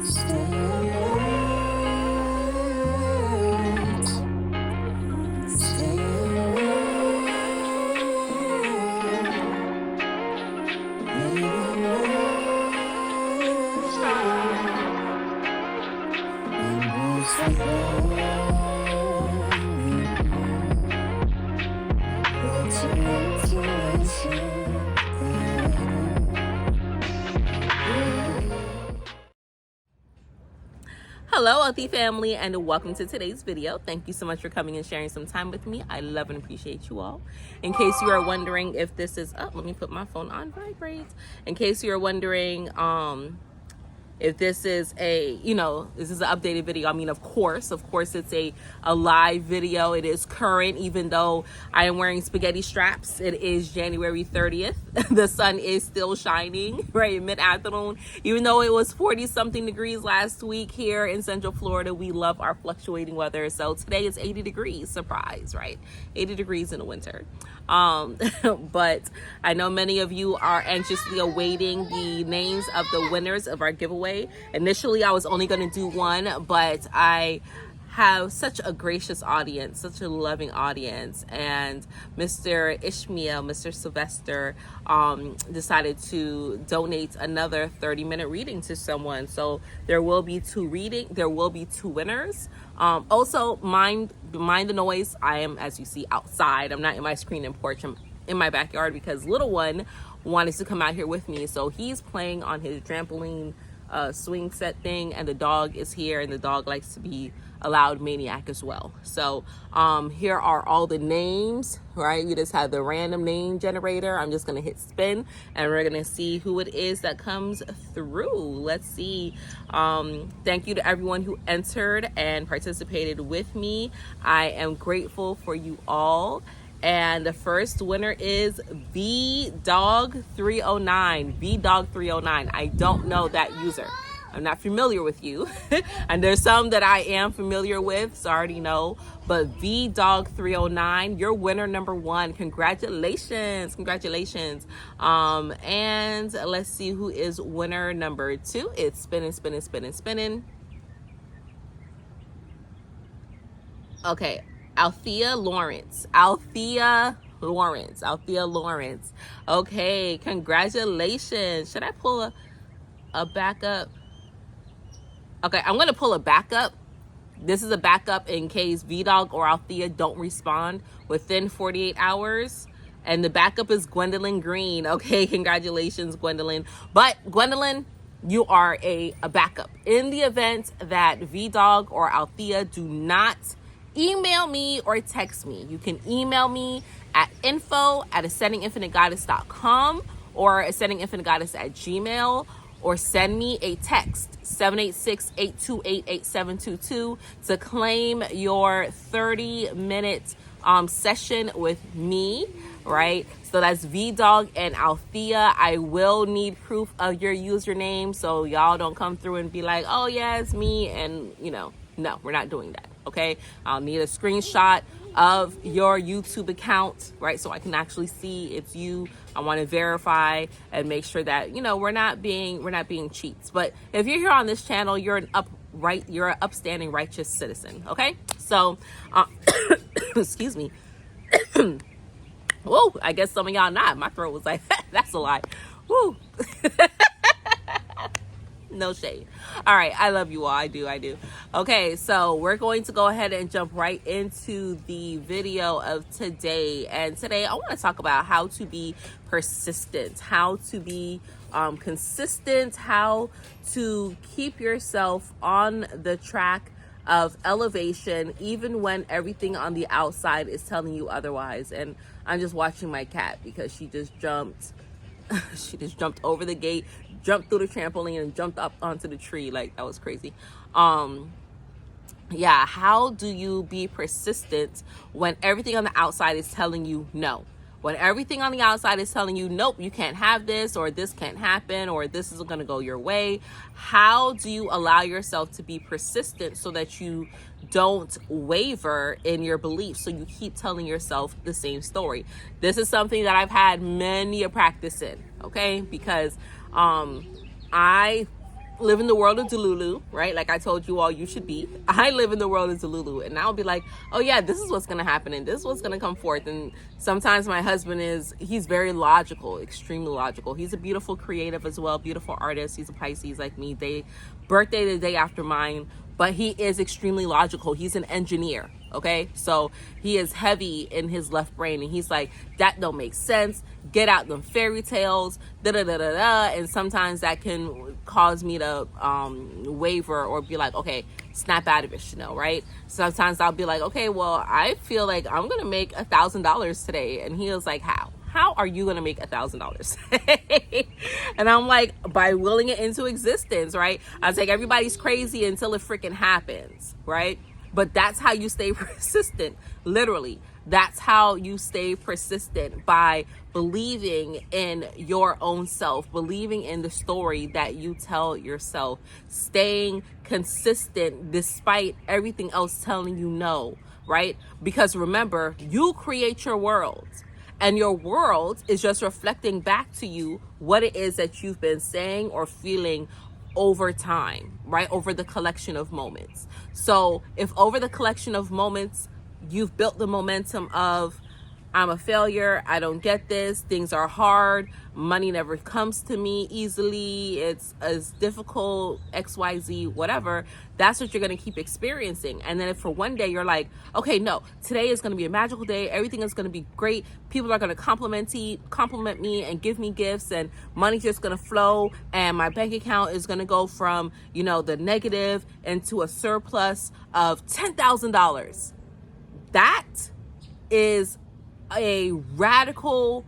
Hello, Wealthy family, and welcome to today's video. Thank you so much for coming and sharing some time with me. I love and appreciate you all. In case you are wondering if this is, let me put my phone on vibrate. In case you are wondering, if this is this is an updated video. I mean, of course it's a live video. It is current, even though I am wearing spaghetti straps. It is January 30th. The sun is still shining, right, mid-afternoon. Even though it was 40 something degrees last week here in Central Florida, we love our fluctuating weather. So today is 80 degrees, surprise, right? 80 degrees in the winter. But I know many of you are anxiously awaiting the names of the winners of our giveaway. Initially, I was only going to do one, but I have such a gracious audience, such a loving audience, and Mr. Ishmael, Mr. Sylvester, decided to donate another 30-minute reading to someone. So there will be two winners. Also, mind the noise. I am, as you see, outside. I'm not in my screen and porch. I'm in my backyard because little one wanted to come out here with me. So he's playing on his trampoline swing set thing, and the dog is here, and the dog likes to be a loud maniac as well. So here are all the names, right? We just have the random name generator. I'm just gonna hit spin, and we're gonna see who it is that comes through. Let's see. Thank you to everyone who entered and participated with me. I am grateful for you all. And the first winner is VDog309. VDog309. I don't know that user. I'm not familiar with you. And there's some that I am familiar with, so I already know. But VDog309, you're winner number one. Congratulations. Congratulations. And let's see who is winner number two. It's spinning. Okay. Althea Lawrence. Okay, congratulations. Should I pull a backup? Okay, I'm gonna pull a backup. This is a backup in case VDog or Althea don't respond within 48 hours. And the backup is Gwendolyn Green. Okay, congratulations, Gwendolyn. But Gwendolyn, you are a backup. In the event that VDog or Althea do not email me or text me, you can email me at info@ascendinginfinitegoddess.com or ascendinginfinitegoddess@gmail, or send me a text 786-828-8722 to claim your 30-minute session with me, right? So that's VDog and Althea. I will need proof of your username, so y'all don't come through and be like, oh yeah, it's me, and no, we're not doing that. Okay, I'll need a screenshot of your YouTube account, right? So I can actually see it's you. I want to verify and make sure that, we're not being cheats. But if you're here on this channel, you're an upstanding, righteous citizen. Okay, so excuse me. Whoa, I guess some of y'all not. My throat was like, that's a lie. Woo. No shade. All right, I love you all. I do. Okay, so we're going to go ahead and jump right into the video of today. And today I want to talk about how to be persistent, how to be consistent, how to keep yourself on the track of elevation, even when everything on the outside is telling you otherwise. And I'm just watching my cat because she just jumped. She just jumped over the gate, jumped through the trampoline, and jumped up onto the tree. Like, that was crazy. Yeah, how do you be persistent when everything on the outside is telling you no? When everything on the outside is telling you, nope, you can't have this, or this can't happen, or this isn't going to go your way. How do you allow yourself to be persistent so that you don't waver in your beliefs, so you keep telling yourself the same story? This is something that I've had many a practice in, okay? Because I live in the world of Delulu, right? Like I told you all you should be. I live in the world of Delulu, and I'll be like, oh yeah, this is what's going to happen, and this is what's going to come forth. And sometimes my husband he's very logical, extremely logical. He's a beautiful creative as well, beautiful artist. He's a Pisces like me. Birthday the day after mine, but he is extremely logical. He's an engineer. Okay, so he is heavy in his left brain, and he's like, that don't make sense. Get out them fairy tales, da da da da da. And sometimes that can cause me to waver or be like, okay, snap out of it, Chanel, right? Sometimes I'll be like, okay, well, I feel like I'm gonna make $1,000 today, and he was like, how are you gonna make $1,000? And I'm like, by willing it into existence, right? I was like, everybody's crazy until it freaking happens, right? But that's how you stay persistent, literally. That's how you stay persistent, by believing in your own self, believing in the story that you tell yourself, staying consistent despite everything else telling you no, right? Because remember, you create your world. And your world is just reflecting back to you what it is that you've been saying or feeling over time, right? Over the collection of moments. So if over the collection of moments, you've built the momentum of, I'm a failure, I don't get this, things are hard, money never comes to me easily, it's as difficult, XYZ, whatever, that's what you're going to keep experiencing. And then if for one day you're like, okay, no, today is going to be a magical day, everything is going to be great, people are going to compliment me and give me gifts, and money's just going to flow, and my bank account is going to go from, the negative into a surplus of $10,000. That is a radical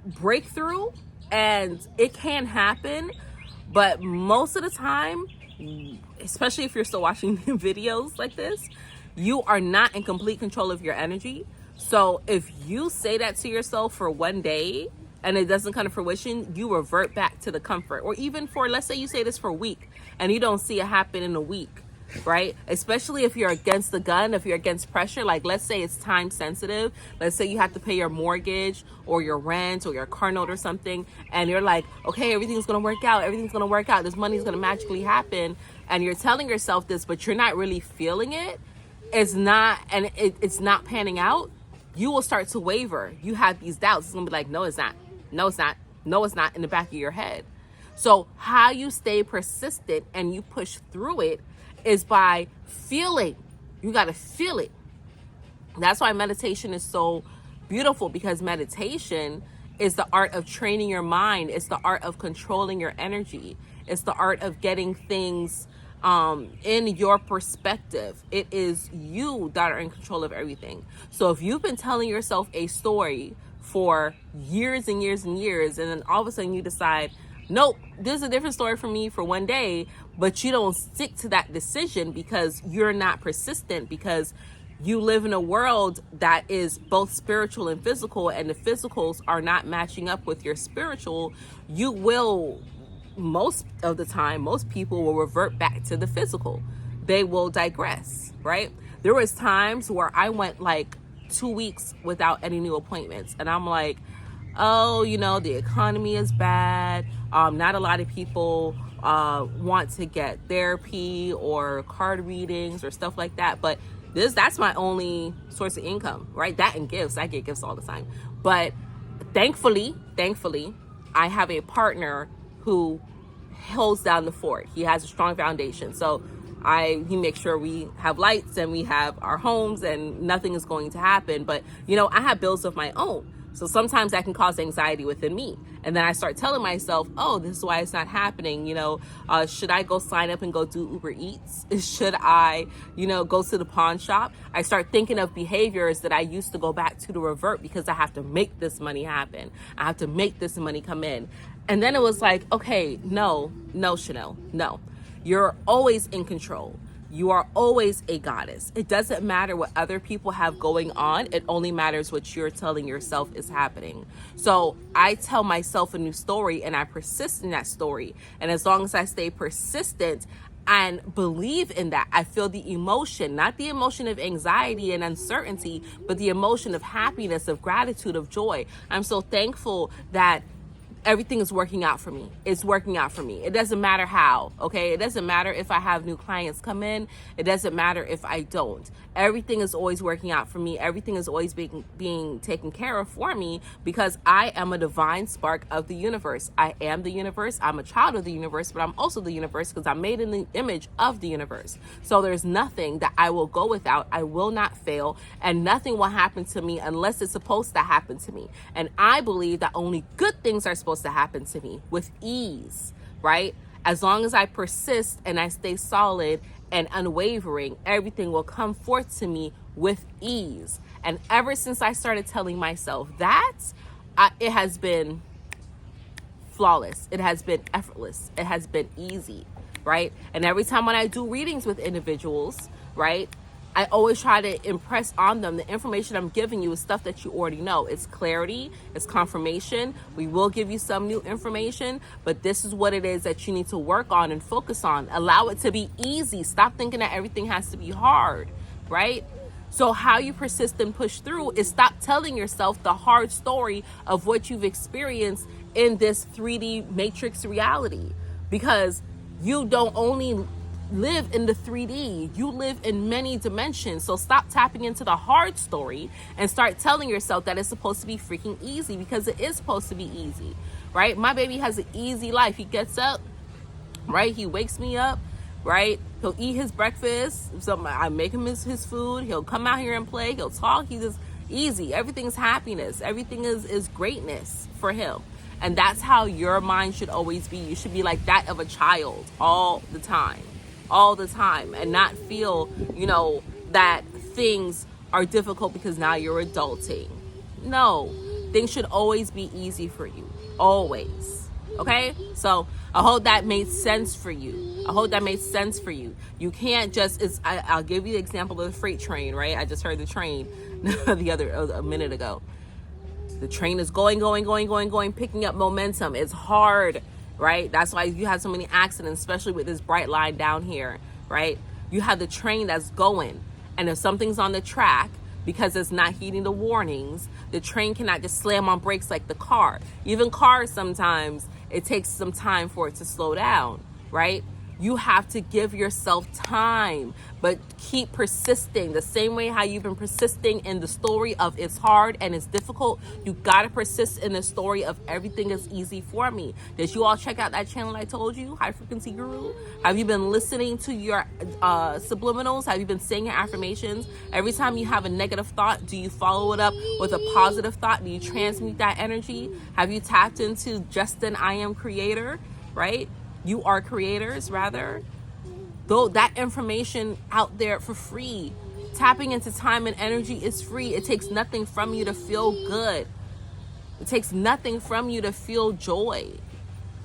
breakthrough, and it can happen, but most of the time, especially if you're still watching videos like this, you are not in complete control of your energy. So if you say that to yourself for one day and it doesn't come to fruition, you revert back to the comfort. Or even for, let's say you say this for a week and you don't see it happen in a week, right? Especially if you're against the gun, if you're against pressure, like let's say it's time sensitive. Let's say you have to pay your mortgage or your rent or your car note or something, and you're like, okay, everything's gonna work out, this money's gonna magically happen, and you're telling yourself this, but you're not really feeling it. It's not panning out. You will start to waver. You have these doubts. It's gonna be like, no, it's not, in the back of your head. So how you stay persistent and you push through it is by feeling. You got to feel it. That's why meditation is so beautiful, because meditation is the art of training your mind. It's the art of controlling your energy. It's the art of getting things in your perspective. It is you that are in control of everything. So if you've been telling yourself a story for years and years and years, and then all of a sudden you decide, nope, this is a different story for me for one day, but you don't stick to that decision because you're not persistent, because you live in a world that is both spiritual and physical, and the physicals are not matching up with your spiritual, you will, most of the time, most people will revert back to the physical. They will digress, right? There was times where I went like 2 weeks without any new appointments, and I'm like, oh, the economy is bad. Not a lot of people want to get therapy or card readings or stuff like that. But that's my only source of income, right? That and gifts. I get gifts all the time. But thankfully, I have a partner who holds down the fort. He has a strong foundation. So he makes sure we have lights and we have our homes and nothing is going to happen. But, I have bills of my own. So sometimes that can cause anxiety within me. And then I start telling myself, oh, this is why it's not happening. Should I go sign up and go do Uber Eats? Should I, go to the pawn shop? I start thinking of behaviors that I used to go back to revert, because I have to make this money happen. I have to make this money come in. And then it was like, okay, no, Chanel, no. You're always in control. You are always a goddess. It doesn't matter what other people have going on. It only matters what you're telling yourself is happening. So I tell myself a new story and I persist in that story. And as long as I stay persistent and believe in that, I feel the emotion, not the emotion of anxiety and uncertainty, but the emotion of happiness, of gratitude, of joy. I'm so thankful that everything is working out for me. It's working out for me. It doesn't matter how, okay? It doesn't matter if I have new clients come in. It doesn't matter if I don't. Everything is always working out for me. Everything is always being taken care of for me because I am a divine spark of the universe. I am the universe. I'm a child of the universe, but I'm also the universe because I'm made in the image of the universe. So there's nothing that I will go without. I will not fail, and nothing will happen to me unless it's supposed to happen to me. And I believe that only good things are supposed to happen to me with ease, right? As long as I persist and I stay solid and unwavering, everything will come forth to me with ease. And ever since I started telling myself that, it has been flawless. It has been effortless. It has been easy, right? And every time when I do readings with individuals, right, I always try to impress on them the information I'm giving you is stuff that you already know. It's clarity, it's confirmation. We will give you some new information, but this is what it is that you need to work on and focus on. Allow it to be easy. Stop thinking that everything has to be hard, right? So how you persist and push through is stop telling yourself the hard story of what you've experienced in this 3D matrix reality, because you don't only live in the 3D, you live in many dimensions. So stop tapping into the hard story and start telling yourself that it's supposed to be freaking easy, because it is supposed to be easy, right? My baby has an easy life. He gets up, right? He wakes me up, right? He'll eat his breakfast. So I make him his food. He'll come out here and play. He'll talk. He's just easy. Everything's happiness. Everything is greatness for him. And that's how your mind should always be. You should be like that of a child all the time, and not feel, that things are difficult because now you're adulting. No, things should always be easy for you. Always. Okay? So I hope that made sense for you. You can't just, I'll give you the example of the freight train, right? I just heard the train a minute ago. The train is going, picking up momentum. It's hard, right? That's why you have so many accidents, especially with this bright line down here, right? You have the train that's going, and if something's on the track, because it's not heeding the warnings, the train cannot just slam on brakes like the car. Even cars, sometimes it takes some time for it to slow down, right? You have to give yourself time, but keep persisting. The same way how you've been persisting in the story of it's hard and it's difficult, you gotta persist in the story of everything is easy for me. Did you all check out that channel I told you, High Frequency Guru? Have you been listening to your subliminals? Have you been saying your affirmations? Every time you have a negative thought, do you follow it up with a positive thought? Do you transmute that energy? Have you tapped into Justin I Am Creator, right? You are creators, rather. Though that information out there for free. Tapping into time and energy is free. It takes nothing from you to feel good. It takes nothing from you to feel joy,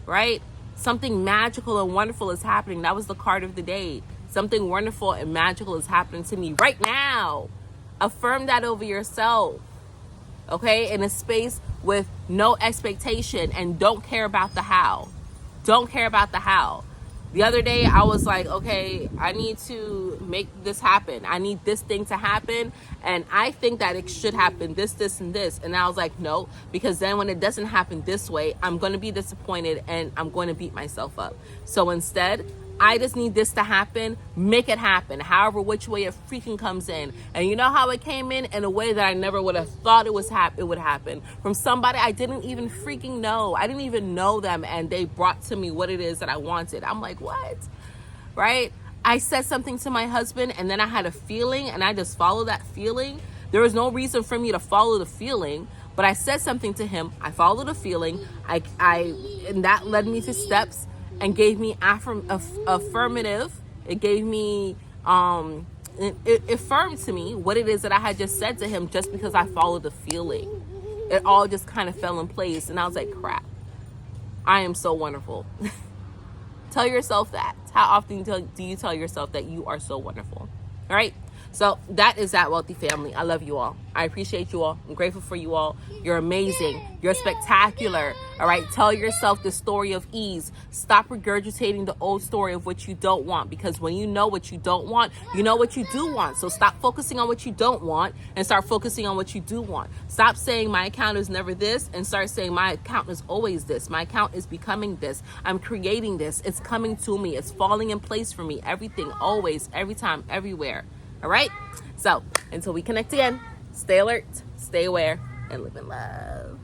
right? Something magical and wonderful is happening. That was the card of the day. Something wonderful and magical is happening to me right now. Affirm that over yourself, okay? In a space with no expectation, and don't care about the how. Don't care about the how. The other day, I was like, okay, I need to make this happen. I need this thing to happen. And I think that it should happen this, and this. And I was like, no, because then when it doesn't happen this way, I'm going to be disappointed and I'm going to beat myself up. So instead, I just need this to happen. Make it happen. However, which way it freaking comes in. And you know how it came in a way that I never would have thought it would happen. From somebody I didn't even freaking know. I didn't even know them, and they brought to me what it is that I wanted. I'm like, what? Right? I said something to my husband, and then I had a feeling, and I just followed that feeling. There was no reason for me to follow the feeling, but I said something to him. I followed the feeling. And that led me to steps and gave me affirmative. It gave me, it affirmed to me what it is that I had just said to him, just because I followed the feeling. It all just kind of fell in place. And I was like, crap, I am so wonderful. Tell yourself that. How often do you tell yourself that you are so wonderful? All right. So that is that, wealthy family. I love you all. I appreciate you all. I'm grateful for you all. You're amazing. You're spectacular. All right. Tell yourself the story of ease. Stop regurgitating the old story of what you don't want, because when you know what you don't want, you know what you do want. So stop focusing on what you don't want and start focusing on what you do want. Stop saying my account is never this and start saying my account is always this. My account is becoming this. I'm creating this. It's coming to me. It's falling in place for me. Everything, always, every time, everywhere. All right. So until we connect again, stay alert, stay aware, and live in love.